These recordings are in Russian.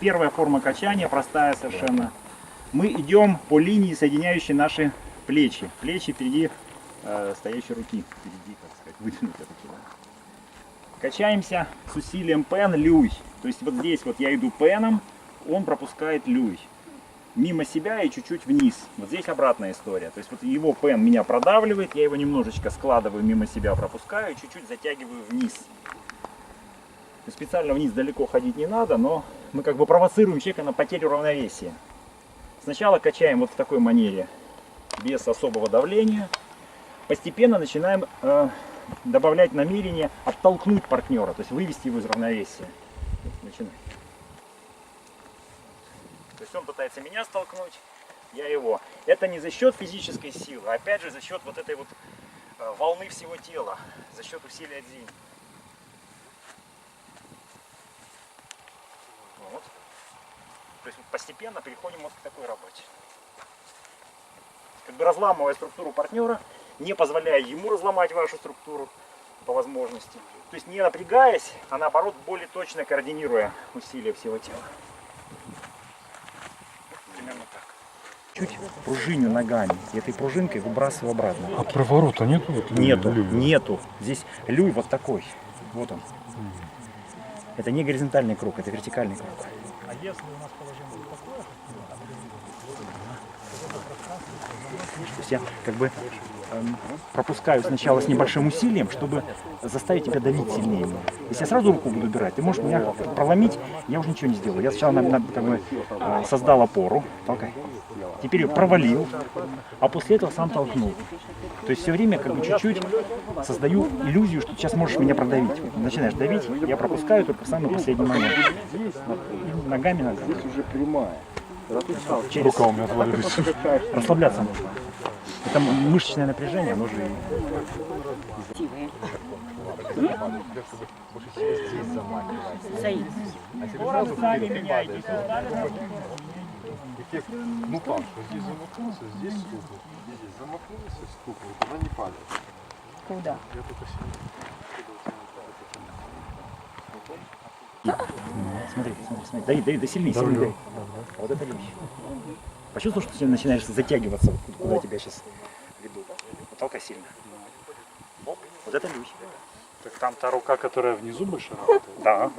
первая форма качания, простая совершенно. Мы идем по линии, соединяющей наши плечи. Плечи впереди стоящей руки. Впереди, как сказать, выдвинутые руки. Качаемся с усилием пен, люй. То есть вот здесь вот я иду пеном, он пропускает люй. Мимо себя и чуть-чуть вниз. Вот здесь обратная история. То есть вот его пен меня продавливает, я его немножечко складываю мимо себя, пропускаю и чуть-чуть затягиваю вниз. Специально вниз далеко ходить не надо, но мы как бы провоцируем человека на потерю равновесия. Сначала качаем вот в такой манере, без особого давления. Постепенно начинаем добавлять намерение оттолкнуть партнера, то есть вывести его из равновесия. Начинаем. То есть он пытается меня столкнуть, я его. Это не за счет физической силы, а опять же за счет вот этой вот волны всего тела, за счет усилия дзинь. Вот. То есть постепенно переходим вот к такой работе. Как бы разламывая структуру партнера, не позволяя ему разломать вашу структуру по возможности. То есть не напрягаясь, а наоборот более точно координируя усилия всего тела. Примерно так. Чуть пружиню ногами. И этой пружинкой выбрасываю обратно. А проворота нету? Нету. Здесь люй вот такой. Вот он. Это не горизонтальный круг, это вертикальный круг. А если у нас положение такое, то есть я как бы пропускаю сначала с небольшим усилием, чтобы заставить тебя давить сильнее. Если я сразу руку буду убирать, ты можешь меня проломить, я уже ничего не сделаю. Я сначала как бы, создал опору, толкай. Теперь ее провалил, а после этого сам толкнул. То есть все время как бы чуть-чуть создаю иллюзию, что сейчас можешь меня продавить. Начинаешь давить, я пропускаю только в самый последний момент. И ногами надо. Здесь уже прямая. Через... Рука у меня отвалилась. Расслабляться нужно. Это мышечное напряжение, оно же... Скоро сами меняйтесь. Эффект, ну так, что здесь замахнулся, здесь стукнул. Здесь замахнулся, стукнул, туда не падает. Куда? Я только Смотри. Да сильнее, сильнее. Вот это вещь. Почувствовал, что ты начинаешь затягиваться, куда я тебя сейчас веду. Вот толкай сильно. Оп, вот это люсь. Так там та рука, которая внизу больше работает? Да.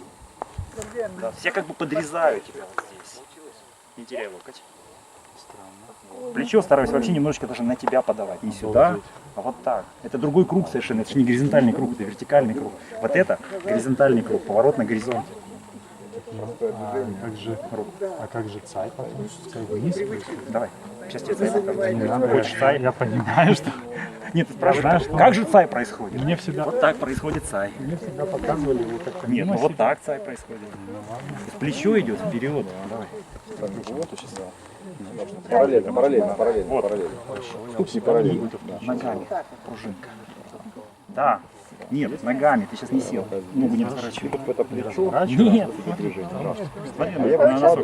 Да. Я как бы подрезаю тебя вот здесь. Не теряй локоть. Странно. Плечо стараюсь вообще немножечко даже на тебя подавать. Не сюда, а вот так. Это другой круг совершенно. Это же не горизонтальный круг, это вертикальный круг. Вот это горизонтальный круг, поворот на горизонте. А как же цай потом? Вниз? Давай. Сейчас тебе цай покажу. Хочешь цай? Я понимаю, что... Нет, ты спрашиваешь, как же цай происходит? Мне всегда... Вот так происходит цай. Мне всегда показывали его как-то... Нет, ну вот так цай происходит. Плечо идет вперед. Давай. Параллельно. Ступни параллельно. Ногами. Пружинка. Да. Нет, ногами. Ты сейчас не сел. Ногу не разворачивай. Это плечо. Нет, смотри. Смотри, на носок.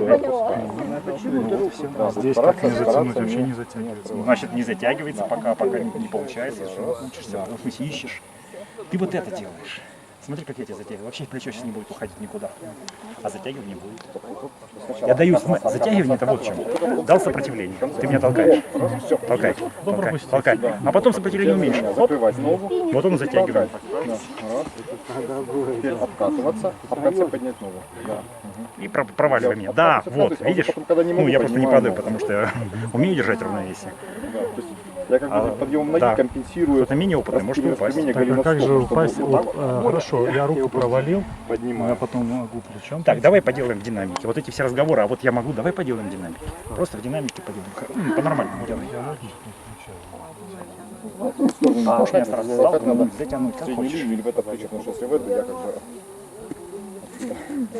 Здесь так не затянуть, вообще не затягивается. Значит, не затягивается, пока не получается. Учишься, в смысле ищешь. Ты вот это делаешь. Смотри, как я тебя затягиваю. Вообще плечо сейчас не будет уходить никуда. А затягивания не будет. Я даю затягивание, это вот в чем. Дал сопротивление. Ты меня толкаешь. Толкай. А потом сопротивление уменьшил. Закрывать ногу. Вот он затягивает. Теперь откатываться, а в конце поднять ногу. И проваливай меня. Да, вот, видишь? Ну, я просто не падаю, потому что я умею держать равновесие. Я как бы подъемом ноги компенсирую. Кто-то менее опытный, может не упасть. Так, а как же упасть? Вот, хорошо, я руку провалил, поднимаю. я потом могу плечом. Так, давай поделаем динамики. Вот эти все разговоры, а вот я могу, давай поделаем динамики. Просто в динамике поделаем. По-нормальному делай. Можешь меня сразу столкнуть, затянуть, как Среднюю хочешь. линию или в это плечо, потому что если в эту, я как бы...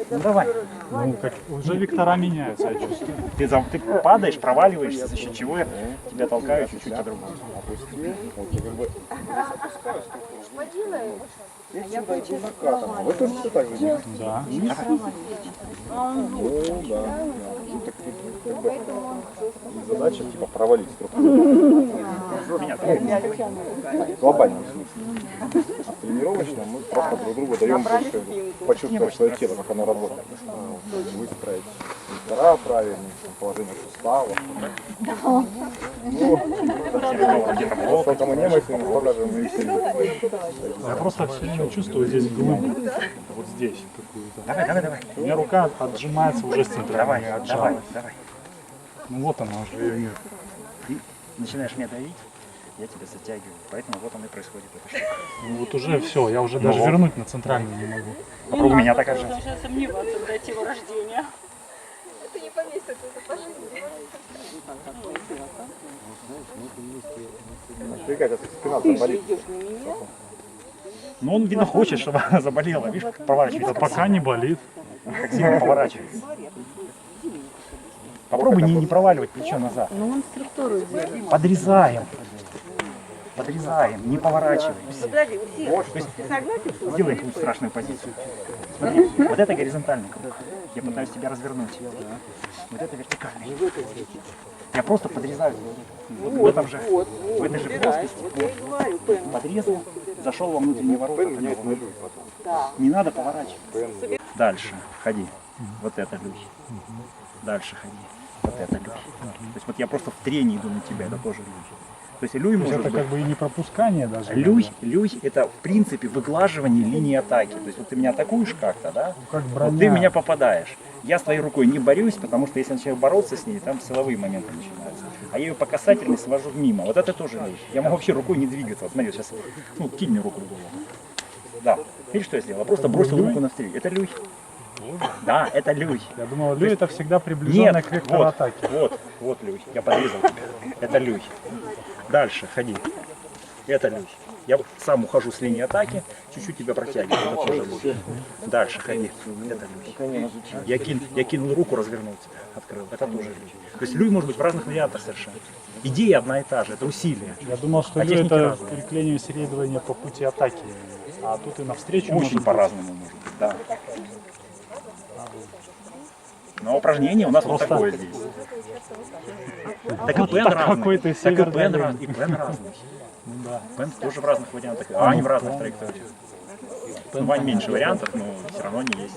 Ну давай. Ну, как, уже вектора меняются, я чувствую. Ты падаешь, проваливаешься, за счет чего я тебя толкаю чуть-чуть по-другому. Вот я как бы... И сюда иду накатом. Вы тоже все так же делаете? Да. Ну, да. Ну, так, как бы, задача типа провалить структуру. Меня В глобальном смысле. тренировочно, мы просто друг другу даем больше почувствовать свое тело, как оно работает. Выстроить вектора правильно, положение суставов. Сколько мы не мыслим, столько же мы и сильны. Я просто все время чувствую здесь глыбу. Вот здесь какую-то. Давай. У меня рука отжимается уже с центральной Давай. отжала. Ну вот она уже, ее нет. Ты начинаешь меня давить, я тебя затягиваю. Поэтому вот оно и происходит эта штука. Ну вот уже все, я уже даже вот. вернуть на центральную не могу. Попробуй меня так отжать. Можно уже сомневаться в дате его рождения. Это не поместится, это по жизни. Ты как, это спина заболит. Но он, видно, хочет, чтобы она заболела. Видишь, как поворачивается. Пока не болит. Как сильно поворачивается. Попробуй не проваливать плечо назад. Ну он структуру делает. Подрезаем. Подрезаем, не поворачиваемся. Подожди, все, ты согласен? Сделай какую-то страшную позицию. Смотри, вот это горизонтальный круг. Я пытаюсь тебя развернуть. Вот это вертикальный. Я просто подрезаю. Вот в этом же, в этой же плоскости. Вот я и говорю, Пен. Подрезал, зашел во внутренние ворота. Меняет на люль потом. Да. Не надо поворачивать. Дальше ходи. Вот это люль. Дальше ходи. Вот это люль. То есть вот я просто в трении иду на тебя, это тоже люль. То есть люй То есть может это быть. как бы и не пропускание даже. Люй это в принципе выглаживание линии атаки. То есть вот ты меня атакуешь как-то, да? Как Вот броня. ты в меня попадаешь. Я с твоей рукой не борюсь, потому что если я начинаю бороться с ней, там силовые моменты начинаются. А я ее по касательной свожу мимо. Вот это тоже люй. Я могу вообще рукой не двигаться. Вот смотри, сейчас, кинь мне руку в голову. Да. Видишь, что я сделал? Я просто бросил руку навстречу. Это люй. Да, это люй. Я думал, Лю это всегда приближенная Нет, к вектору вот, атаки. вот люй. Я подрезал тебя. Это люй. Дальше ходи. Это люй. Я сам ухожу с линии атаки, чуть-чуть тебя протягиваю. Это тоже люй. Дальше ходи. Это люй. Я кинул руку, развернул тебя, открыл. Это тоже люй. То есть люй может быть в разных вариантах совершенно. Идея одна и та же, это усилие. Я думал, что А Лю техники это разные. переклинивание следования по пути атаки. А тут и навстречу может Очень быть. по-разному может быть, да. Но упражнение у нас вот Просто- такое здесь. Так и Вот пен так разный. какой-то Так и северный пен олень. разный. И пен разный. Ну да. Пен тоже в разных вариантах. А они в разных траекториях. Ну, Вань меньше вариантов, но все равно они есть.